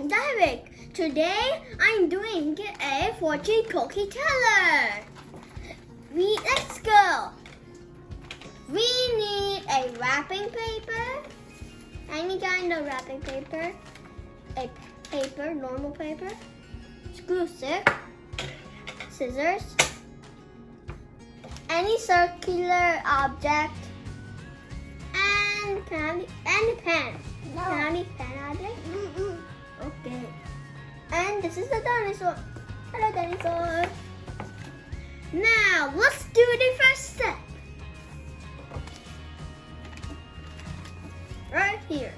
I'm Daiwik. Today I'm doing a fortune cookie teller. Let's go. We need a wrapping paper, any kind of wrapping paper, a paper, normal paper, glue stick, scissors, any circular object, and pen. No. Can I need pen object? Okay. And this is the dinosaur. Hello, dinosaur. Now, let's do the first step. Right here.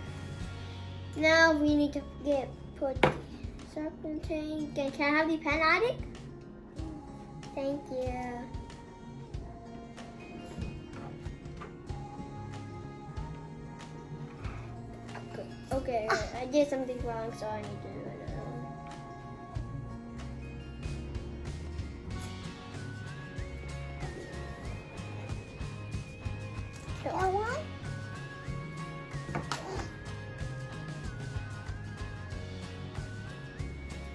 Now, we need to put the serpentine. Can I have the pen addict? Thank you. Okay, I did something wrong, so I need to do it. That one?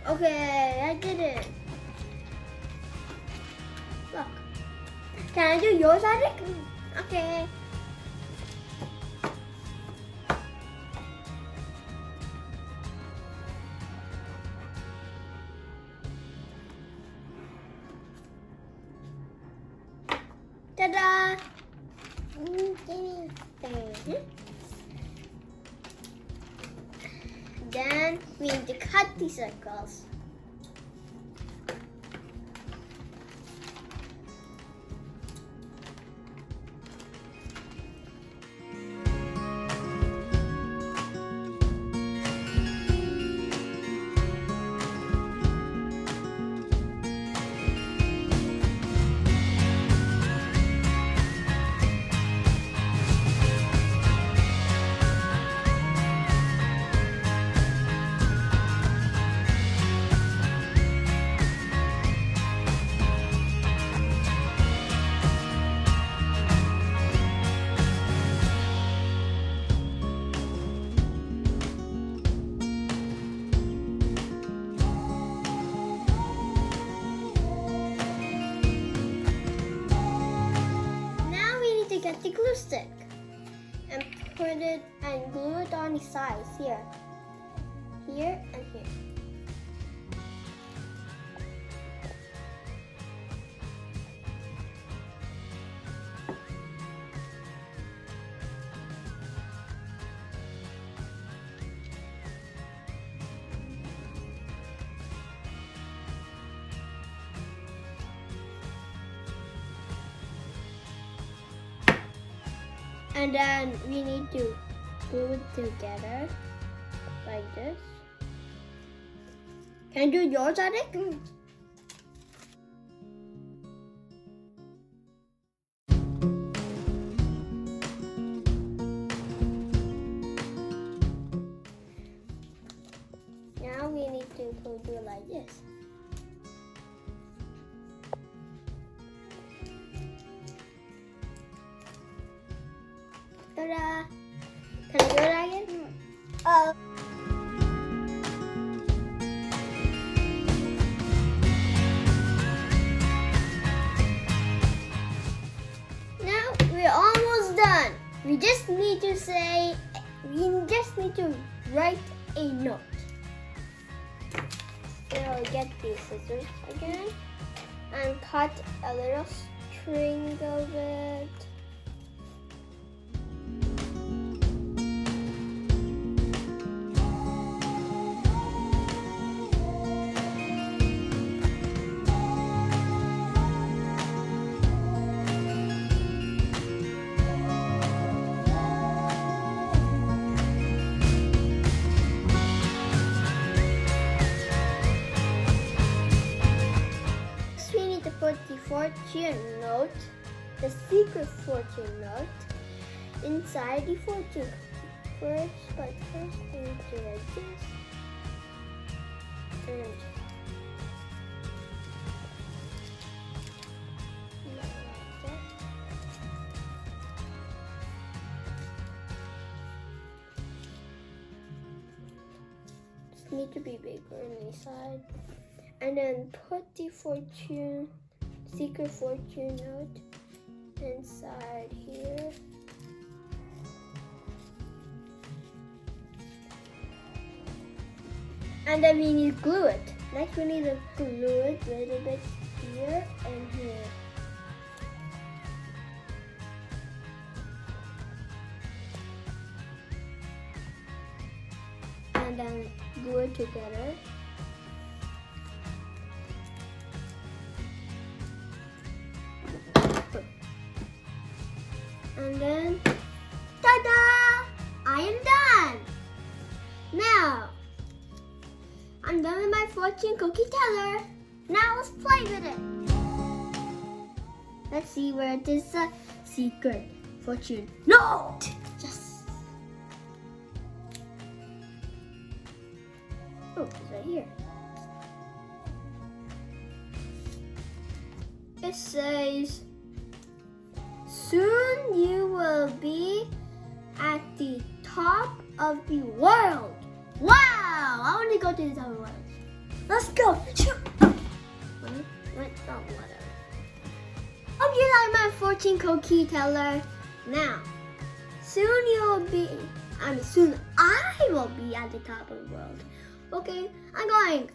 Okay, I did it. Look. Can I do yours, Adric? Okay. Ta-da! Then we need to cut the circles. Get the glue stick and put it and glue it on the sides here, and here. And then we need to glue it together like this. Can you do yours, Adric? Now we need to do it like this. Ta-da! Can I do it again? Now we're almost done. We just need to write a note. So get the scissors again and cut a little string of it. Put the fortune note, the secret fortune note, inside the fortune cookie. First we need to do like this. And like that. need to be bigger on the side. And then put the secret fortune note inside here. And then we need to glue it. Next we need to glue it a little bit here and here. And then glue it together. And then, ta-da! I am done! Now, I'm done with my fortune cookie teller. Now let's play with it. Let's see where it is a secret fortune note. Yes. Oh, it's right here. It says, soon you will be at the top of the world. Wow! I want to go to the top of the world. Let's go. Whatever. Hope you like my fortune cookie teller. Now, soon I will be at the top of the world. Okay, I'm going.